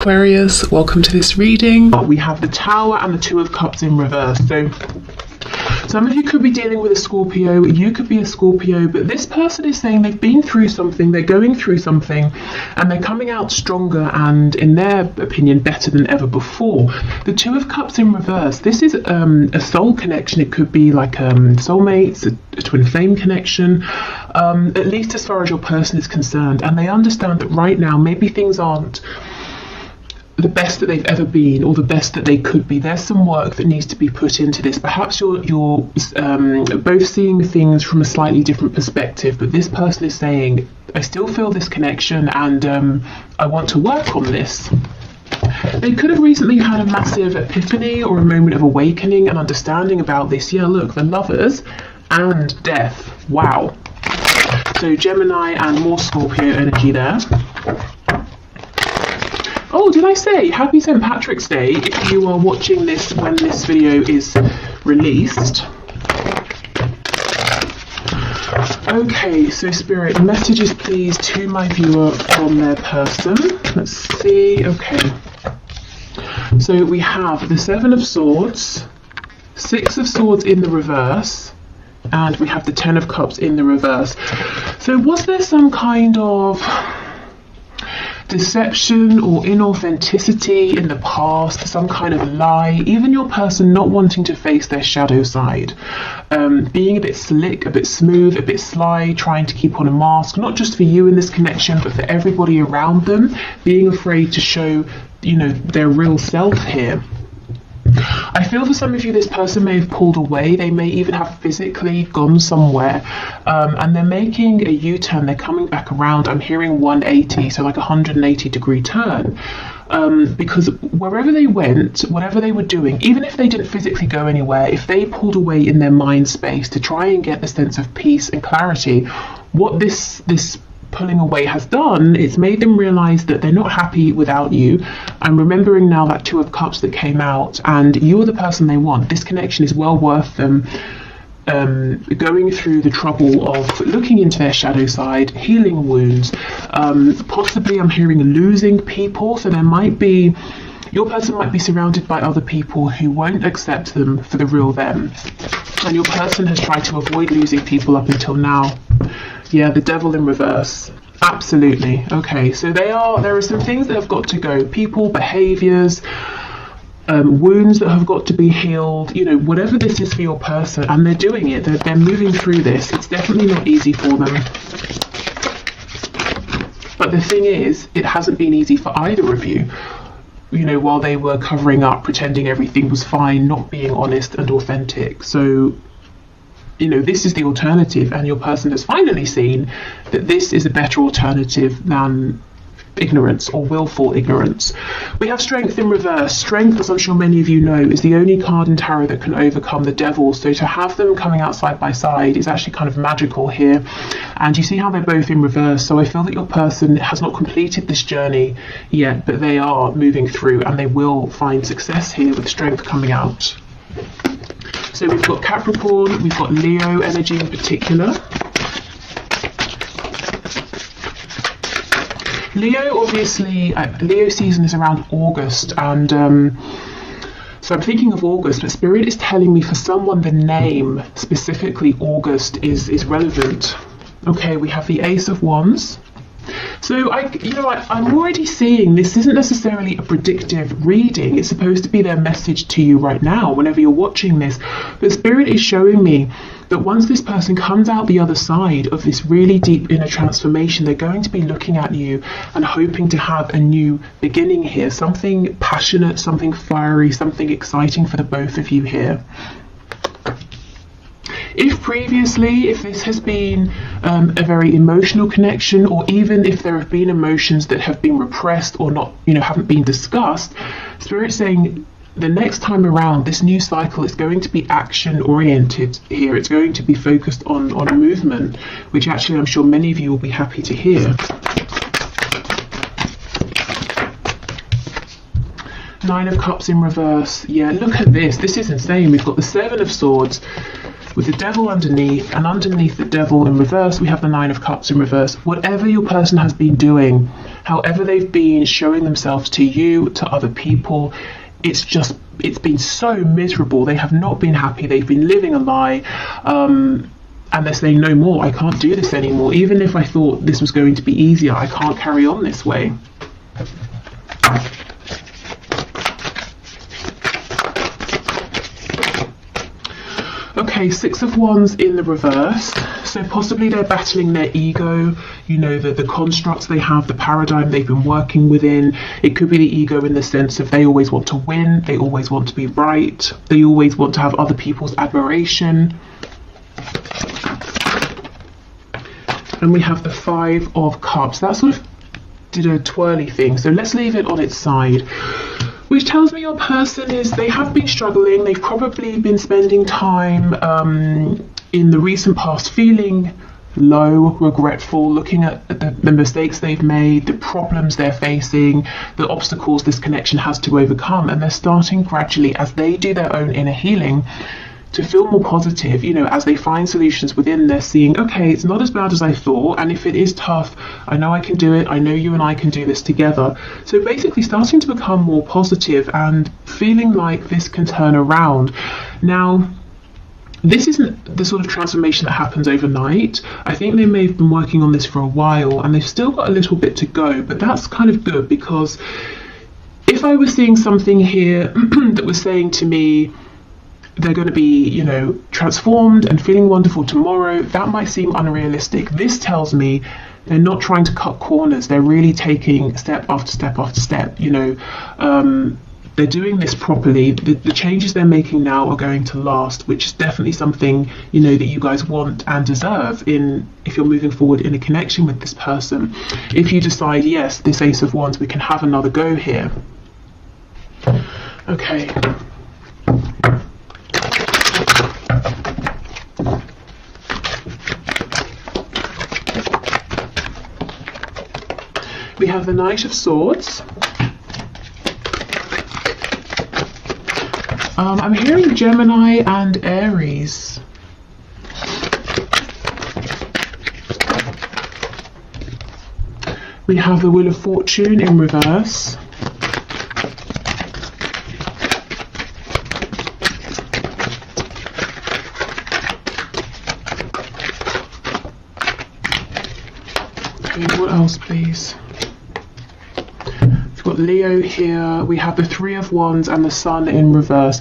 Aquarius, welcome to this reading. We have the Tower and the Two of Cups in reverse. So some of you could be dealing with a Scorpio, you could be a Scorpio, but this person is saying they've been through something, they're going through something, and they're coming out stronger and, in their opinion, better than ever before. The Two of Cups in reverse, this is a soul connection. It could be like soulmates, a twin flame connection, at least as far as your person is concerned. And they understand that right now, maybe things aren't the best that they've ever been or the best that they could be. There's some work that needs to be put into this. Perhaps you're both seeing things from a slightly different perspective, but this person is saying, I still feel this connection and I want to work on this. They could have recently had a massive epiphany or a moment of awakening and understanding about this. Yeah, look, the Lovers and Death. Wow. So Gemini and more Scorpio energy there. Oh, did I say happy St. Patrick's Day if you are watching this when this video is released? Okay, so Spirit, messages please to my viewer from their person. Let's see. Okay. So we have the Seven of Swords, Six of Swords in the reverse, and we have the Ten of Cups in the reverse. So was there some kind of deception or inauthenticity in the past, some kind of lie, even your person not wanting to face their shadow side, being a bit slick, a bit smooth, a bit sly, trying to keep on a mask, not just for you in this connection, but for everybody around them, being afraid to show, their real self here. I feel for some of you, this person may have pulled away. They may even have physically gone somewhere, and they're making a U-turn. They're coming back around. I'm hearing 180, so like a 180-degree turn, because wherever they went, whatever they were doing, even if they didn't physically go anywhere, if they pulled away in their mind space to try and get the sense of peace and clarity, what this pulling away has done, it's made them realize that they're not happy without you. I'm remembering now that Two of Cups that came out, and you're the person they want. This connection is well worth them going through the trouble of looking into their shadow side, healing wounds, possibly I'm hearing losing people. So your person might be surrounded by other people who won't accept them for the real them, and your person has tried to avoid losing people up until now. Yeah, the Devil in reverse. Absolutely. Okay, so there are some things that have got to go. People, behaviors, wounds that have got to be healed, whatever this is for your person, and they're doing it. They're moving through this. It's definitely not easy for them. But the thing is, it hasn't been easy for either of you. While they were covering up, pretending everything was fine, not being honest and authentic. So this is the alternative, and your person has finally seen that this is a better alternative than ignorance or willful ignorance. We have Strength in reverse. Strength, as I'm sure many of you know, is the only card in tarot that can overcome the devil. So to have them coming out side by side is actually kind of magical here. And you see how they're both in reverse. So I feel that your person has not completed this journey yet, but they are moving through, and they will find success here with Strength coming out. So we've got Capricorn, we've got Leo energy in particular. Leo, obviously, Leo season is around August, and so I'm thinking of August, but Spirit is telling me for someone the name, specifically August, is relevant. Okay, we have the Ace of Wands. So I'm already seeing this isn't necessarily a predictive reading. It's supposed to be their message to you right now, whenever you're watching this. But Spirit is showing me that once this person comes out the other side of this really deep inner transformation, they're going to be looking at you and hoping to have a new beginning here. Something passionate, something fiery, something exciting for the both of you here. If previously, if this has been a very emotional connection, or even if there have been emotions that have been repressed or not, haven't been discussed, Spirit's saying the next time around, this new cycle is going to be action oriented here. It's going to be focused on movement, which actually I'm sure many of you will be happy to hear. Nine of Cups in reverse. Yeah, look at this. This is insane. We've got the Seven of Swords. with the devil underneath, and underneath the devil in reverse, we have the Nine of Cups in reverse. Whatever your person has been doing, however they've been showing themselves to you, to other people, it's been so miserable. They have not been happy. They've been living a lie. And they're saying, no more, I can't do this anymore. Even if I thought this was going to be easier, I can't carry on this way. Okay, Six of Wands in the reverse. So possibly they're battling their ego, you know, the constructs they have, the paradigm they've been working within. It could be the ego in the sense of they always want to win, they always want to be right, they always want to have other people's admiration. And we have the Five of Cups. That sort of did a twirly thing. So let's leave it on its side. Which tells me your person they have been struggling. They've probably been spending time in the recent past feeling low, regretful, looking at the mistakes they've made, the problems they're facing, the obstacles this connection has to overcome. And they're starting gradually, as they do their own inner healing, to feel more positive. You know, as they find solutions within, they're seeing, okay, it's not as bad as I thought, and if it is tough, I know I can do it, I know you and I can do this together. So basically starting to become more positive and feeling like this can turn around. Now, this isn't the sort of transformation that happens overnight. I think they may have been working on this for a while, and they've still got a little bit to go, but that's kind of good, because if I was seeing something here that was saying to me, they're going to be, you know, transformed and feeling wonderful tomorrow, that might seem unrealistic. This tells me they're not trying to cut corners. They're really taking step after step after step. You know, they're doing this properly. The changes they're making now are going to last, which is definitely something, you know, that you guys want and deserve if you're moving forward in a connection with this person. If you decide, yes, this Ace of Wands, we can have another go here. Okay. We have the Knight of Swords. I'm hearing Gemini and Aries. We have the Wheel of Fortune in reverse. Okay, what else, please? We've got Leo here. We have the Three of Wands and the Sun in reverse.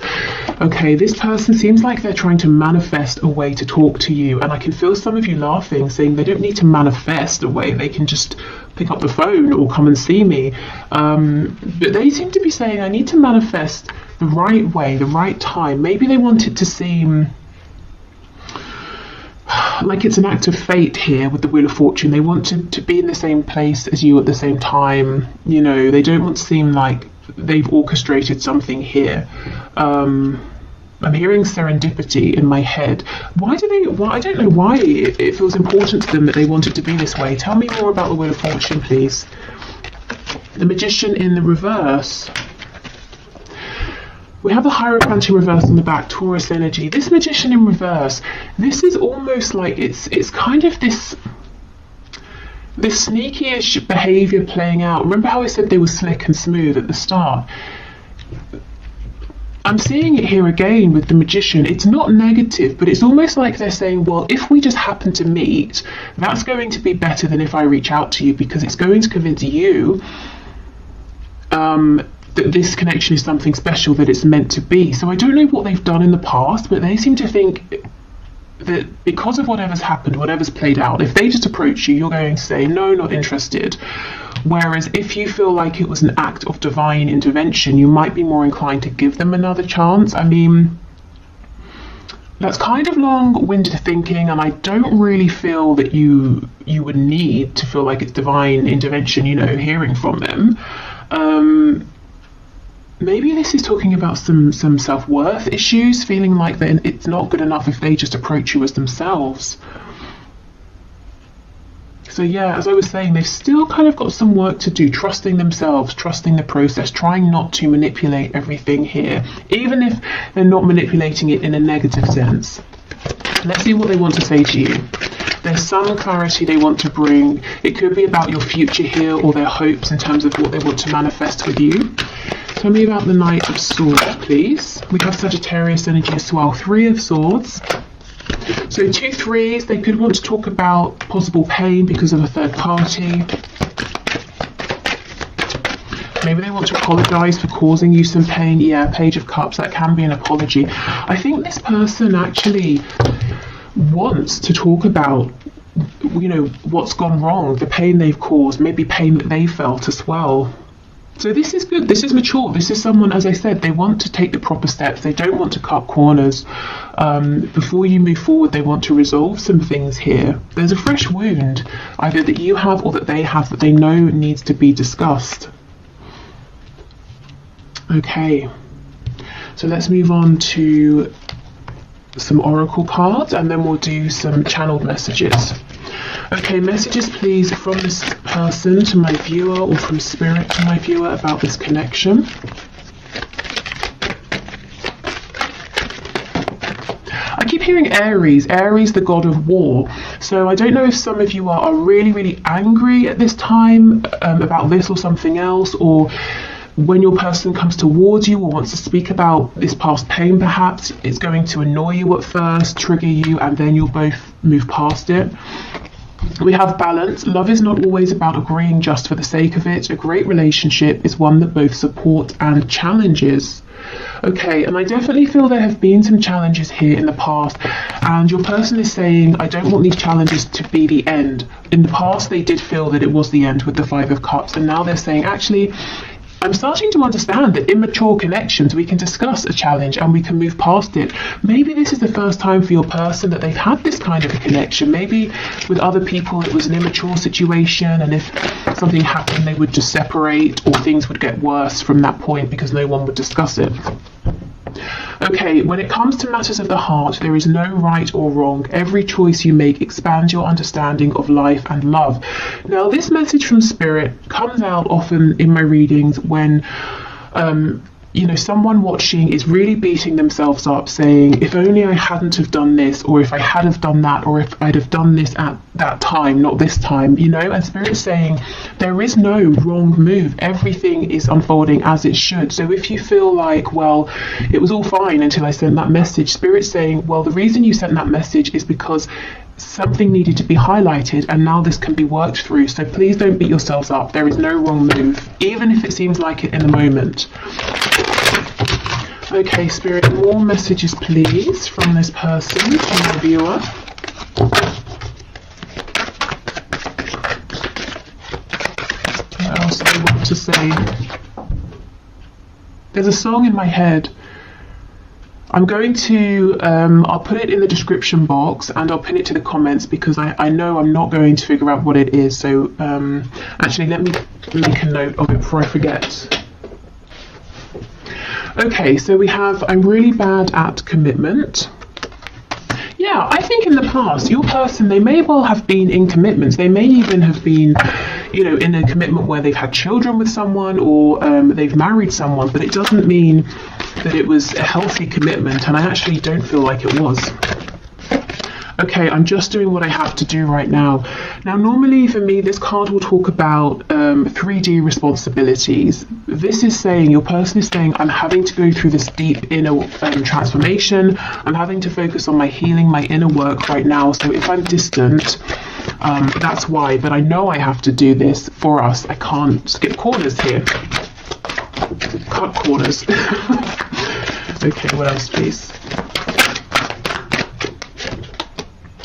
Okay, this person seems like they're trying to manifest a way to talk to you, and I can feel some of you laughing, saying they don't need to manifest a way, they can just pick up the phone or come and see me. But they seem to be saying, I need to manifest the right way, the right time. Maybe they want it to seem like it's an act of fate here with the Wheel of Fortune. They want to be in the same place as you at the same time. You know, they don't want to seem like they've orchestrated something here. I'm hearing serendipity in my head. I don't know why it feels important to them that they want it to be this way. Tell me more about the Wheel of Fortune, please. The Magician in the reverse. We have the Hierophant in reverse on the back, Taurus energy. This Magician in reverse, this is almost like it's kind of this sneaky-ish behaviour playing out. Remember how I said they were slick and smooth at the start? I'm seeing it here again with the Magician. It's not negative, but it's almost like they're saying, well, if we just happen to meet, that's going to be better than if I reach out to you, because it's going to convince you that this connection is something special, that it's meant to be. So I don't know what they've done in the past, but they seem to think that because of whatever's happened, whatever's played out, if they just approach you, you're going to say, no, not interested. Whereas if you feel like it was an act of divine intervention, you might be more inclined to give them another chance. I mean, that's kind of long-winded thinking, and I don't really feel that you would need to feel like it's divine intervention, you know, hearing from them. Maybe this is talking about some self-worth issues, feeling like that it's not good enough if they just approach you as themselves. So yeah, as I was saying, they've still kind of got some work to do, trusting themselves, trusting the process, trying not to manipulate everything here, even if they're not manipulating it in a negative sense. Let's see what they want to say to you. There's some clarity they want to bring. It could be about your future here, or their hopes in terms of what they want to manifest with you. Tell me about the Knight of Swords, please. We have Sagittarius energy as well. 3 of Swords. So 2 threes, they could want to talk about possible pain because of a third party. Maybe they want to apologise for causing you some pain. Yeah, Page of Cups, that can be an apology. I think this person actually wants to talk about, you know, what's gone wrong, the pain they've caused, maybe pain that they felt as well. So this is good, this is mature, this is someone, as I said, they want to take the proper steps, they don't want to cut corners. Before you move forward, they want to resolve some things here. There's a fresh wound, either that you have or that they have, that they know needs to be discussed. Okay, so let's move on to some oracle cards, and then we'll do some channeled messages. Okay, messages please from this person to my viewer, or from spirit to my viewer, about this connection. I keep hearing Aries, the god of war. So I don't know if some of you are really, really angry at this time about this or something else, or when your person comes towards you or wants to speak about this past pain, perhaps it's going to annoy you at first, trigger you, and then you'll both move past it. We have balance. Love is not always about agreeing just for the sake of it. A great relationship is one that both supports and challenges. Okay, and I definitely feel there have been some challenges here in the past, and your person is saying, I don't want these challenges to be the end. In the past, they did feel that it was the end with the 5 of Cups, and now they're saying, actually, I'm starting to understand that in mature connections, we can discuss a challenge and we can move past it. Maybe this is the first time for your person that they've had this kind of a connection. Maybe with other people it was an immature situation, and if something happened they would just separate, or things would get worse from that point because no one would discuss it. Okay, when it comes to matters of the heart, there is no right or wrong. Every choice you make expands your understanding of life and love. Now, this message from Spirit comes out often in my readings when you know, someone watching is really beating themselves up, saying, if only I hadn't have done this, or if I had have done that, or if I'd have done this at that time, not this time, you know. And Spirit's saying there is no wrong move. Everything is unfolding as it should. So if you feel like, well, it was all fine until I sent that message, Spirit's saying, well, the reason you sent that message is because something needed to be highlighted, and now this can be worked through. So please don't beat yourselves up. There is no wrong move, even if it seems like it in the moment. Okay, Spirit, more messages please from this person, from the viewer. What else do I want to say? There's a song in my head. I'm going to, I'll put it in the description box, and I'll pin it to the comments, because I know I'm not going to figure out what it is. So actually, let me make a note of it before I forget. Okay, so we have, I'm really bad at commitment. Yeah, I think in the past, your person, they may well have been in commitments. They may even have been, you know, in a commitment where they've had children with someone, or they've married someone, but it doesn't mean that it was a healthy commitment, and I actually don't feel like it was. Okay, I'm just doing what I have to do right now. Now, normally for me, this card will talk about 3D responsibilities. This is saying, your person is saying, I'm having to go through this deep inner transformation. I'm having to focus on my healing, my inner work right now. So if I'm distant, that's why. But I know I have to do this for us. I can't skip corners here. Cut corners. Okay, what else, please?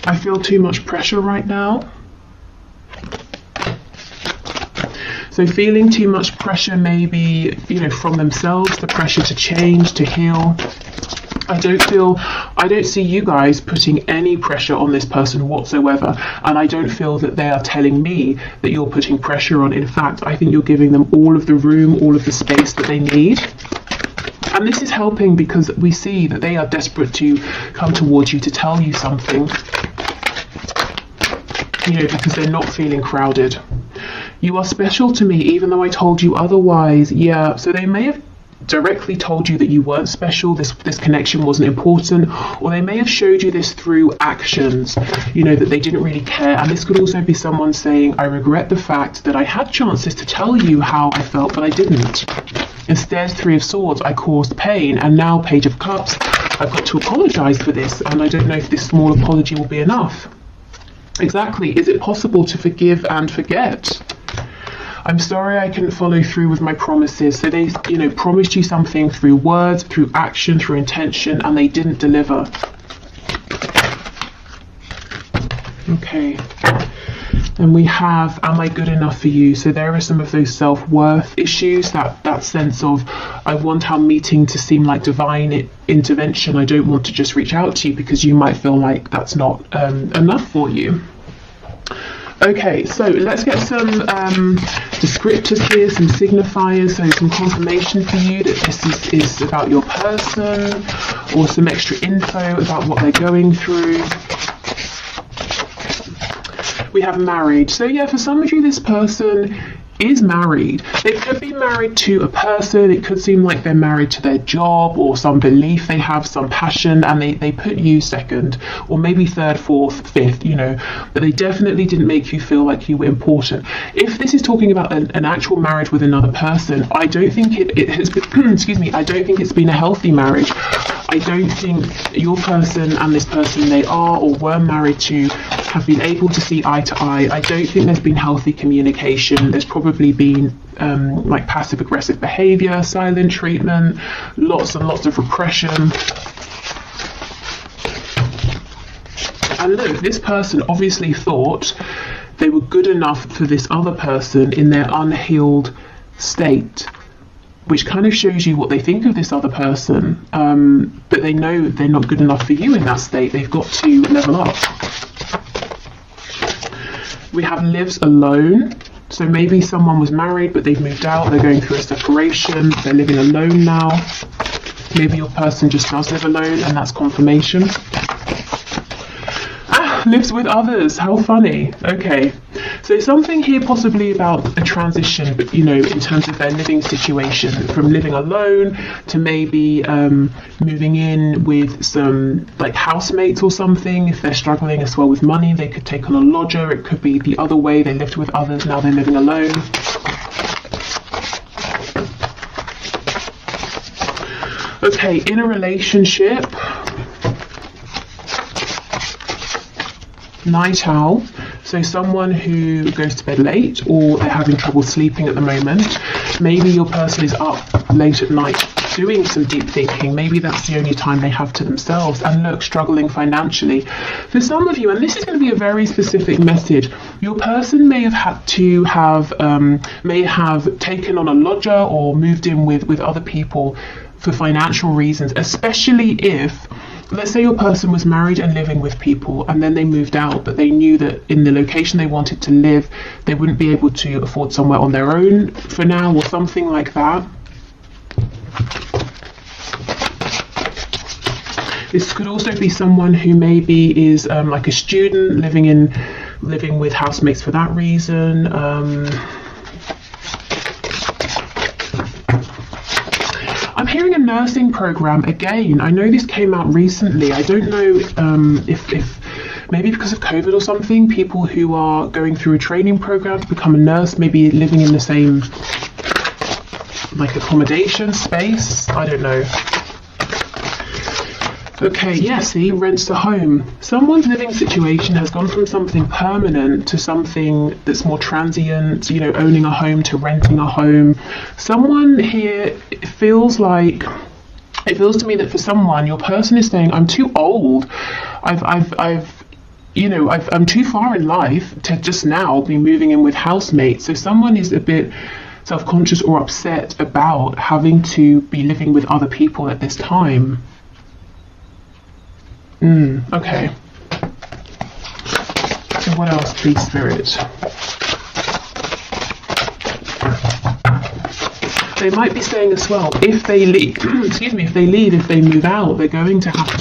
I feel too much pressure right now. So feeling too much pressure, maybe, you know, from themselves, the pressure to change, to heal. I don't see you guys putting any pressure on this person whatsoever, and I don't feel that they are telling me that you're putting pressure on. In fact, I think you're giving them all of the room, all of the space that they need. And this is helping, because we see that they are desperate to come towards you to tell you something, you know, because they're not feeling crowded. You are special to me, even though I told you otherwise. Yeah, so they may have directly told you that you weren't special, this connection wasn't important, or they may have showed you this through actions, you know, that they didn't really care. And this could also be someone saying, I regret the fact that I had chances to tell you how I felt, but I didn't. Instead, Three of Swords, I caused pain, and now Page of Cups, I've got to apologise for this, and I don't know if this small apology will be enough. Exactly. Is it possible to forgive and forget? I'm sorry I couldn't follow through with my promises. So they, you know, promised you something through words, through action, through intention, and they didn't deliver. Okay. And we have, am I good enough for you? So there are some of those self-worth issues, that sense of, I want our meeting to seem like divine intervention. I don't want to just reach out to you because you might feel like that's not enough for you. Okay, so let's get some descriptors here, some signifiers, so some confirmation for you that this is about your person, or some extra info about what they're going through. We have married. So yeah, for some of you, this person is married. They could be married to a person. It could seem like they're married to their job or some belief they have, some passion, and they put you second, or maybe third, fourth, fifth, you know, but they definitely didn't make you feel like you were important. If this is talking about an actual marriage with another person, I don't think it has been, excuse me, I don't think it's been a healthy marriage. I don't think your person and this person they are or were married to have been able to see eye to eye. I don't think there's been healthy communication. There's probably been like passive aggressive behavior, silent treatment, lots and lots of repression. And look, this person obviously thought they were good enough for this other person in their unhealed state, which kind of shows you what they think of this other person, but they know they're not good enough for you in that state. They've got to level up. We have lives alone. So maybe someone was married, but they've moved out. They're going through a separation. They're living alone now. Maybe your person just does live alone, and that's confirmation. Lives with others. How funny. Okay. So something here possibly about a transition, but you know, in terms of their living situation, from living alone to maybe moving in with some like housemates or something. If they're struggling as well with money, they could take on a lodger. It could be the other way. They lived with others, now they're living alone. Okay, in a relationship, night owl. So someone who goes to bed late, or they're having trouble sleeping at the moment. Maybe your person is up late at night doing some deep thinking. Maybe that's the only time they have to themselves, and look, struggling financially. For some of you, and this is going to be a very specific message, your person may have had to may have taken on a lodger or moved in with other people for financial reasons, especially if, let's say your person was married and living with people and then they moved out, but they knew that in the location they wanted to live, they wouldn't be able to afford somewhere on their own for now or something like that. This could also be someone who maybe is like a student living with housemates for that reason. I'm hearing a nursing program again. I know this came out recently. I don't know if maybe because of COVID or something, people who are going through a training program to become a nurse, maybe living in the same like accommodation space. I don't know. Okay, yeah, see, rents a home. Someone's living situation has gone from something permanent to something that's more transient, you know, owning a home to renting a home. Someone here, it feels to me that for someone, your person is saying, I'm too old. I'm too far in life to just now be moving in with housemates. So someone is a bit self-conscious or upset about having to be living with other people at this time. Okay. So what else, please, Spirit? They might be saying as well, if they leave, if they move out, they're going to have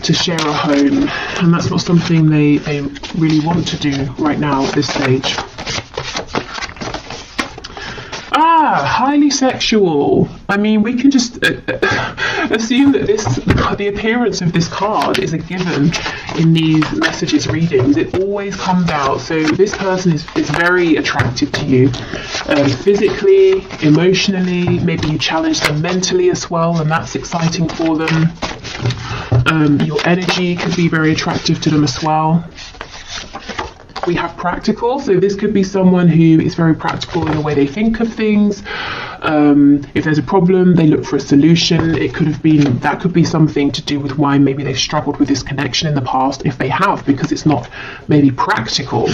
to share a home, and that's not something they really want to do right now at this stage. highly sexual. I mean, we can just assume that the appearance of this card is a given in these messages readings. It always comes out. So this person is very attractive to you, physically, emotionally. Maybe you challenge them mentally as well, and that's exciting for them. Your energy could be very attractive to them as well. We have practical, so this could be someone who is very practical in the way they think of things. If there's a problem, they look for a solution. That could be something to do with why maybe they've struggled with this connection in the past, if they have, because it's not maybe practical.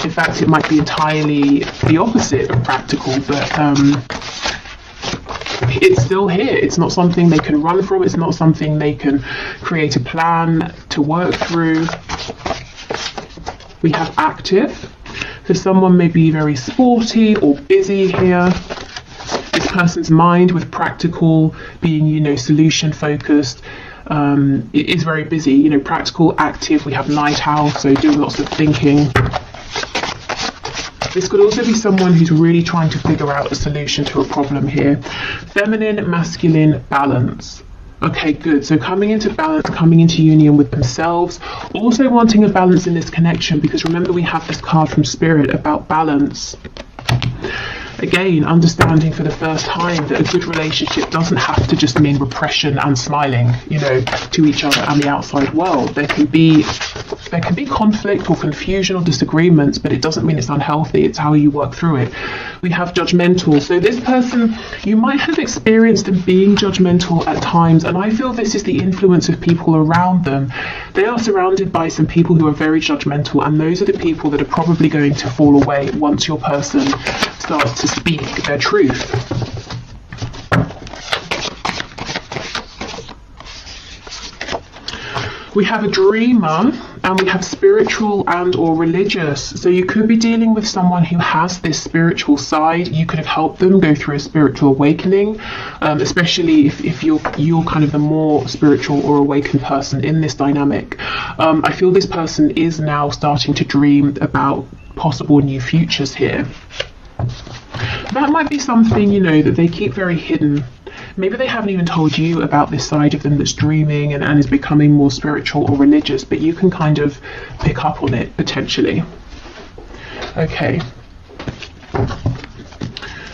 In fact, it might be entirely the opposite of practical, but it's still here. It's not something they can run from. It's not something they can create a plan to work through. We have active. So someone may be very sporty or busy here. This person's mind, with practical being, solution focused, it is very busy. Practical, active. We have night owl, so doing lots of thinking. This could also be someone who's really trying to figure out a solution to a problem here. Feminine, masculine, balance. Okay, good. So coming into balance, coming into union with themselves, also wanting a balance in this connection, because remember we have this card from Spirit about balance. Again, understanding for the first time that a good relationship doesn't have to just mean repression and smiling, to each other and the outside world. There can be conflict or confusion or disagreements, but it doesn't mean it's unhealthy. It's how you work through it. We have judgmental. So this person, you might have experienced them being judgmental at times, and I feel this is the influence of people around them. They are surrounded by some people who are very judgmental, and those are the people that are probably going to fall away once your person starts to speak their truth. We have a dreamer, and we have spiritual and or religious. So you could be dealing with someone who has this spiritual side. You could have helped them go through a spiritual awakening, especially if you're kind of the more spiritual or awakened person in this dynamic. I feel this person is now starting to dream about possible new futures here. That might be something, that they keep very hidden. Maybe they haven't even told you about this side of them that's dreaming and is becoming more spiritual or religious, but you can kind of pick up on it potentially. Okay.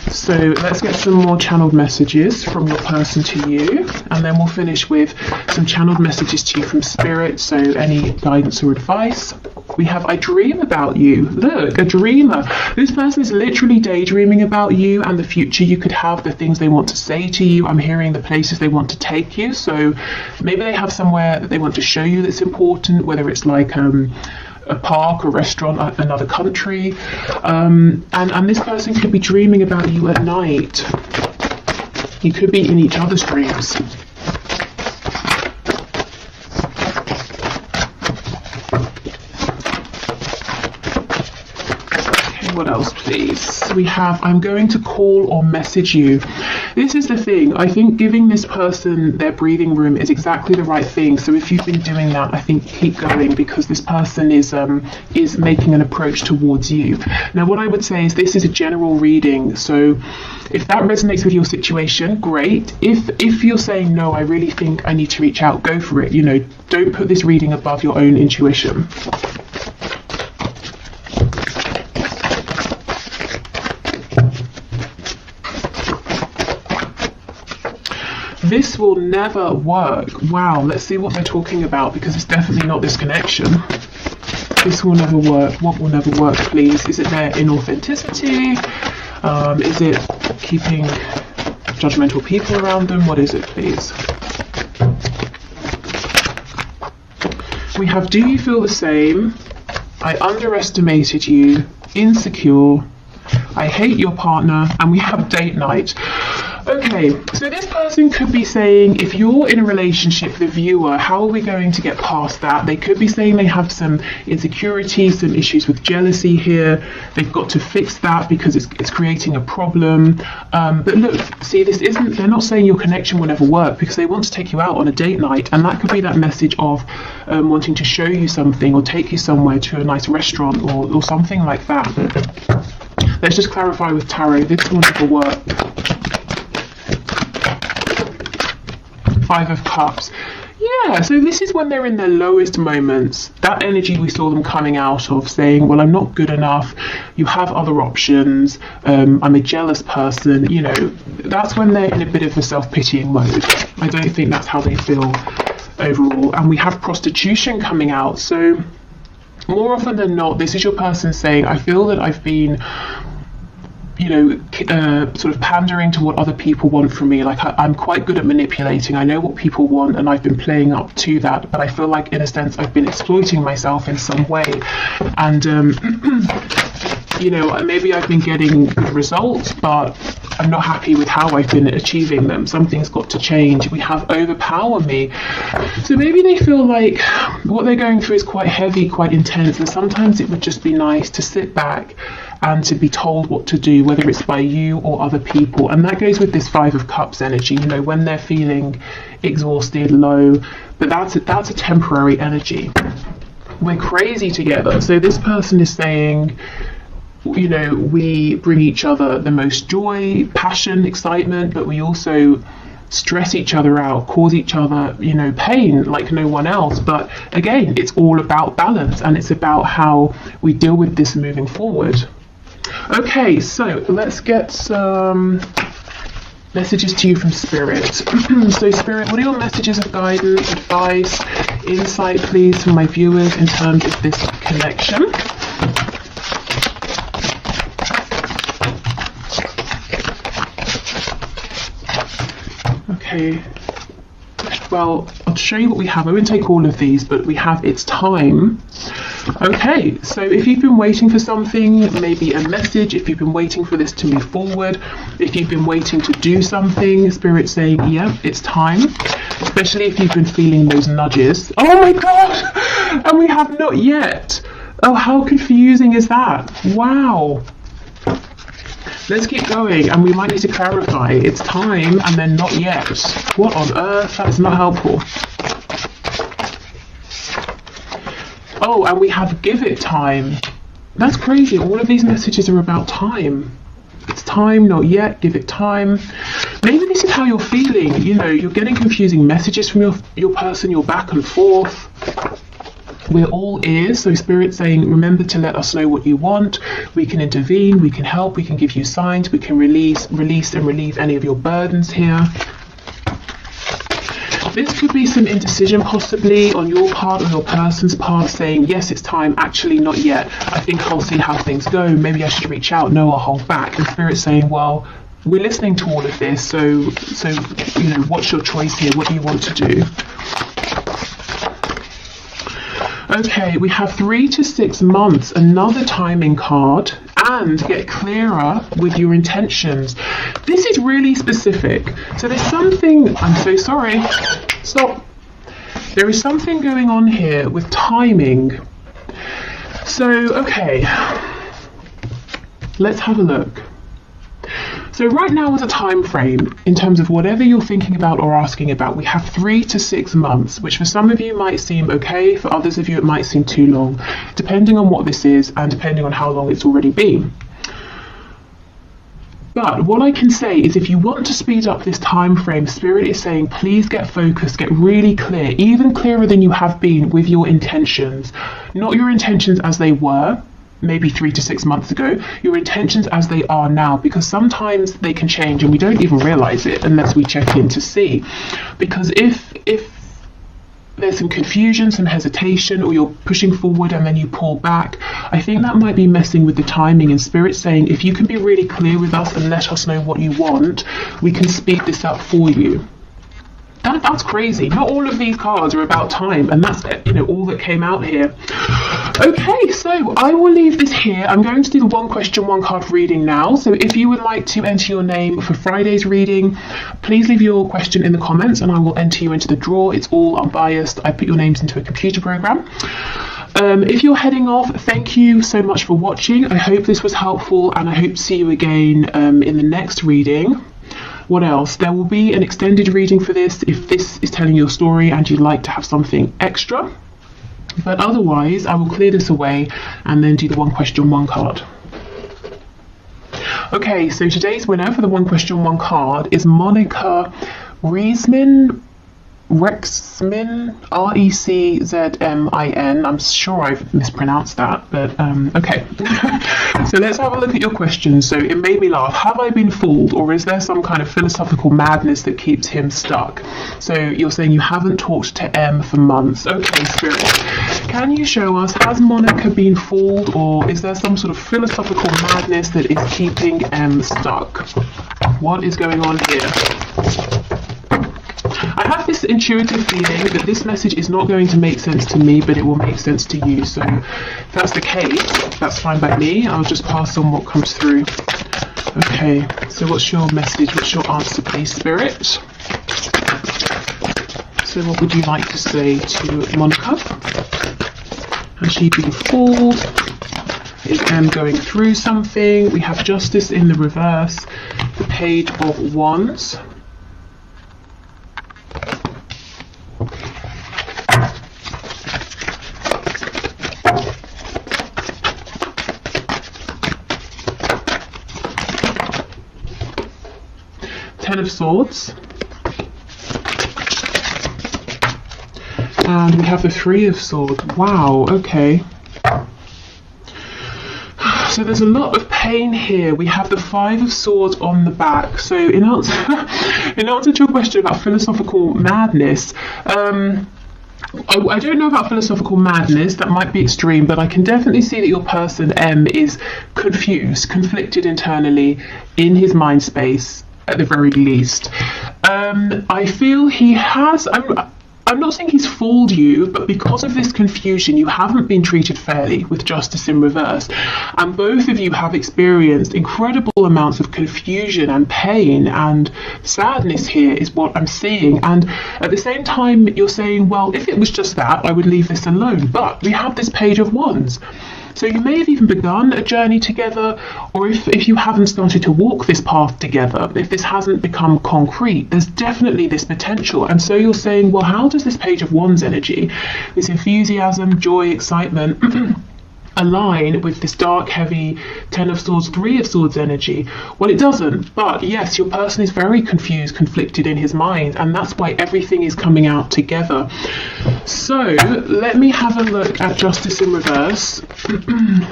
So let's get some more channeled messages from your person to you, and then we'll finish with some channeled messages to you from Spirit, so any guidance or advice. We have, I dream about you. Look, a dreamer. This person is literally daydreaming about you and the future you could have, the things they want to say to you. I'm hearing the places they want to take you. So maybe they have somewhere that they want to show you that's important, whether it's like a park, a restaurant, another country. And this person could be dreaming about you at night. You could be in each other's dreams. What else, please? We have, I'm going to call or message you. This is the thing. I think giving this person their breathing room is exactly the right thing. So if you've been doing that, I think keep going, because this person is making an approach towards you. Now, what I would say is this is a general reading. So if that resonates with your situation, great. If you're saying, no, I really think I need to reach out, go for it. Don't put this reading above your own intuition. This will never work. Wow, let's see what they're talking about, because it's definitely not this connection. This will never work. What will never work, please? Is it their inauthenticity? Is it keeping judgmental people around them? What is it, please? We have, do you feel the same? I underestimated you. Insecure. I hate your partner. And we have date night. Okay, so this person could be saying, if you're in a relationship, the viewer, how are we going to get past that? They could be saying they have some insecurities, some issues with jealousy here. They've got to fix that because it's creating a problem. But look, see, they're not saying your connection will never work, because they want to take you out on a date night. And that could be that message of wanting to show you something or take you somewhere to a nice restaurant or something like that. Let's just clarify with tarot, this will never work. Five of Cups. Yeah, so this is when they're in their lowest moments. That energy we saw them coming out of, saying, well, I'm not good enough, you have other options, I'm a jealous person, you know, that's when they're in a bit of a self-pitying mode. I don't think that's how they feel overall. And we have prostitution coming out, so more often than not, this is your person saying, I feel that I've been, you know, sort of pandering to what other people want from me. Like I'm quite good at manipulating. I know what people want and I've been playing up to that, but I feel like in a sense I've been exploiting myself in some way. And, you know, maybe I've been getting good results, but I'm not happy with how I've been achieving them. Something's got to change. We have overpower me. So maybe they feel like what they're going through is quite heavy, quite intense, and sometimes it would just be nice to sit back and to be told what to do, whether it's by you or other people. And that goes with this Five of Cups energy, you know, when they're feeling exhausted, low, but that's a temporary energy. We're crazy together. So this person is saying, you know, we bring each other the most joy, passion, excitement, but we also stress each other out, cause each other, you know, pain like no one else. But again, it's all about balance, and it's about how we deal with this moving forward. Okay, so let's get some messages to you from Spirit. So Spirit, what are your messages of guidance, advice, insight, please, for my viewers in terms of this connection? Okay, well, I'll show you what we have. I won't take all of these, but we have It's Time. Okay, so if you've been waiting for something, maybe a message, if you've been waiting for this to move forward, if you've been waiting to do something, Spirit saying, yeah, it's time. Especially if you've been feeling those nudges. Oh my God! And we have not yet. Oh, how confusing is that? Wow. Let's keep going, and we might need to clarify. It's time and then not yet. What on earth? That's not helpful. Oh, and we have give it time. That's crazy. All of these messages are about time. It's time, not yet, give it time. Maybe this is how you're feeling. You know, you're getting confusing messages from your person, you're back and forth. We're all ears, so Spirit saying, remember to let us know what you want. We can intervene, we can help, we can give you signs, we can release and relieve any of your burdens here. This could be some indecision possibly on your part or your person's part, saying, yes, it's time, actually not yet. I think I'll see how things go. Maybe I should reach out. No, I'll hold back. And Spirit saying, well, we're listening to all of this, so you know, what's your choice here? What do you want to do? Okay, we have 3 to 6 months, another timing card, and get clearer with your intentions. This is really specific. So there's something, I'm so sorry, stop. There is something going on here with timing. So, okay, let's have a look. So right now as a time frame, in terms of whatever you're thinking about or asking about, we have 3 to 6 months, which for some of you might seem okay, for others of you it might seem too long, depending on what this is and depending on how long it's already been. But what I can say is if you want to speed up this time frame, Spirit is saying please get focused, get really clear, even clearer than you have been with your intentions. Not your intentions as they were, maybe 3 to 6 months ago, your intentions as they are now, because sometimes they can change and we don't even realize it unless we check in to see. Because if there's some confusion, some hesitation, or you're pushing forward and then you pull back, I think that might be messing with the timing. And Spirit saying, if you can be really clear with us and let us know what you want, we can speed this up for you. That's crazy. Not all of these cards are about time, and that's, you know, all that came out here. Okay, so I will leave this here. I'm going to do the 1 question, 1 card reading now. So if you would like to enter your name for Friday's reading, please leave your question in the comments and I will enter you into the draw. It's all unbiased. I put your names into a computer program. If you're heading off, thank you so much for watching. I hope this was helpful, and I hope to see you again in the next reading. What else? There will be an extended reading for this if this is telling your story and you'd like to have something extra. But otherwise, I will clear this away and then do the 1 question, 1 card. Okay, so today's winner for the 1 question, 1 card is Monica Riesman. Rexmin, Reczmin. I'm sure I've mispronounced that, but okay. So let's have a look at your question. So it made me laugh. Have I been fooled, or is there some kind of philosophical madness that keeps him stuck? So you're saying you haven't talked to M for months. Okay, Spirit. Can you show us, has Monica been fooled, or is there some sort of philosophical madness that is keeping M stuck? What is going on here? I have this intuitive feeling that this message is not going to make sense to me, but it will make sense to you. So if that's the case, that's fine by me. I'll just pass on what comes through. Okay, so what's your message? What's your answer, please, Spirit? So what would you like to say to Monica? Has she been fooled? Is M going through something? We have Justice in the reverse, the Page of Wands. Ten of Swords, and we have the Three of Swords. Wow, okay. So there's a lot of pain here. We have the Five of Swords on the back. So in answer to your question about philosophical madness, I don't know about philosophical madness, that might be extreme, but I can definitely see that your person M is confused, conflicted internally in his mind space, at the very least. I feel he has, I'm not saying he's fooled you, but because of this confusion, you haven't been treated fairly with Justice in reverse. And both of you have experienced incredible amounts of confusion and pain and sadness here is what I'm seeing. And at the same time, you're saying, well, if it was just that, I would leave this alone. But we have this Page of Wands. So you may have even begun a journey together, or if you haven't started to walk this path together, if this hasn't become concrete, there's definitely this potential. And so you're saying, well, how does this Page of Wands energy, this enthusiasm, joy, excitement, align with this dark, heavy Ten of Swords, Three of Swords energy? Well, it doesn't. But yes, your person is very confused, conflicted in his mind, and that's why everything is coming out together. So let me have a look at Justice in reverse.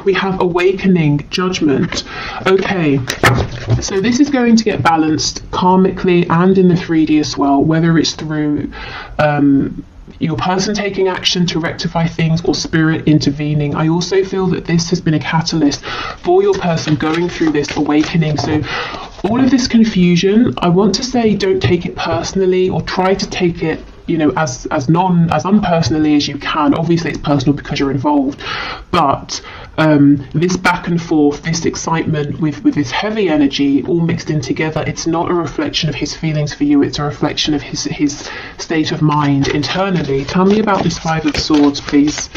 We have Awakening, Judgment. Okay, so this is going to get balanced karmically and in the 3D as well, whether it's through your person taking action to rectify things or spirit intervening. I also feel that this has been a catalyst for your person going through this awakening. So all of this confusion, I want to say, don't take it personally, or try to take it, you know, as unpersonally as you can. Obviously it's personal because you're involved, but this back and forth, this excitement with this heavy energy all mixed in together, it's not a reflection of his feelings for you, it's a reflection of his state of mind internally. Tell me about this Five of Swords, please.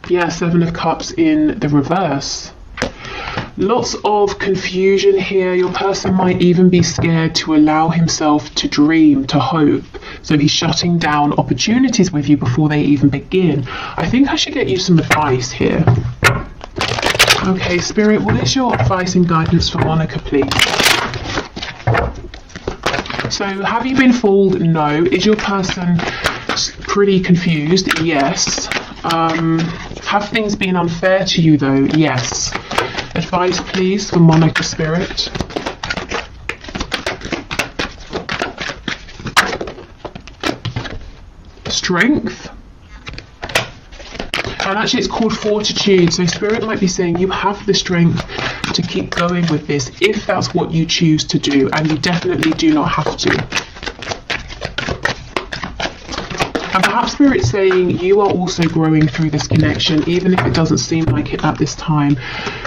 Yeah, Seven of Cups in the reverse. Lots of confusion here. Your person might even be scared to allow himself to dream, to hope. So he's shutting down opportunities with you before they even begin. I think I should get you some advice here. Okay, Spirit, what is your advice and guidance for Monica, please? So have you been fooled? No. Is your person pretty confused? Yes. Have things been unfair to you though? Yes. Advice, please, for Monica, Spirit. Strength. And actually it's called fortitude. So Spirit might be saying you have the strength to keep going with this if that's what you choose to do, and you definitely do not have to. And perhaps Spirit's saying you are also growing through this connection, even if it doesn't seem like it at this time.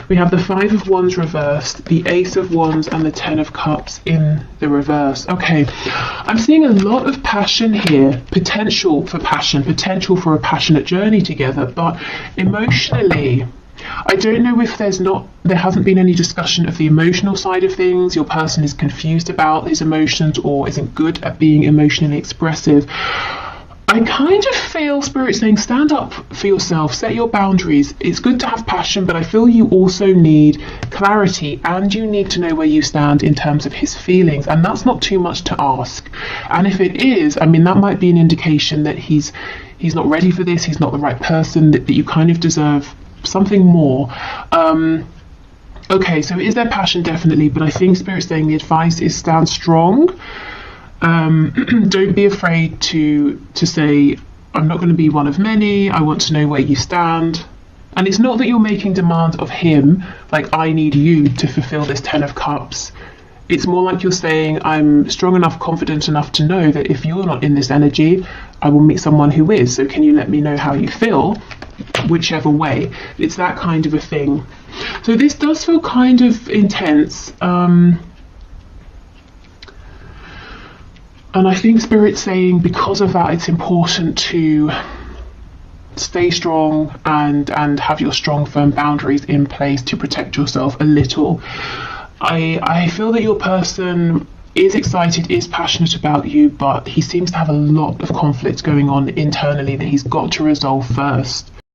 We have the Five of Wands reversed, the Ace of Wands, and the Ten of Cups in the reverse. Okay, I'm seeing a lot of passion here, potential for passion, potential for a passionate journey together, but emotionally, I don't know if there hasn't been any discussion of the emotional side of things. Your person is confused about his emotions or isn't good at being emotionally expressive. I kind of feel Spirit saying stand up for yourself, set your boundaries. It's good to have passion, but I feel you also need clarity, and you need to know where you stand in terms of his feelings, and that's not too much to ask. And if it is, I mean, that might be an indication that he's not ready for this, he's not the right person, that you kind of deserve something more. Okay, so is there passion? Definitely, but I think Spirit's saying the advice is stand strong. Don't be afraid to say, I'm not going to be one of many, I want to know where you stand. And it's not that you're making demands of him, like I need you to fulfill this 10 of Cups. It's more like you're saying, I'm strong enough, confident enough to know that if you're not in this energy, I will meet someone who is. So can you let me know how you feel? Whichever way. It's that kind of a thing. So this does feel kind of intense. And I think Spirit's saying because of that, it's important to stay strong and have your strong, firm boundaries in place to protect yourself a little. I feel that your person is excited, is passionate about you, but he seems to have a lot of conflict going on internally that he's got to resolve first.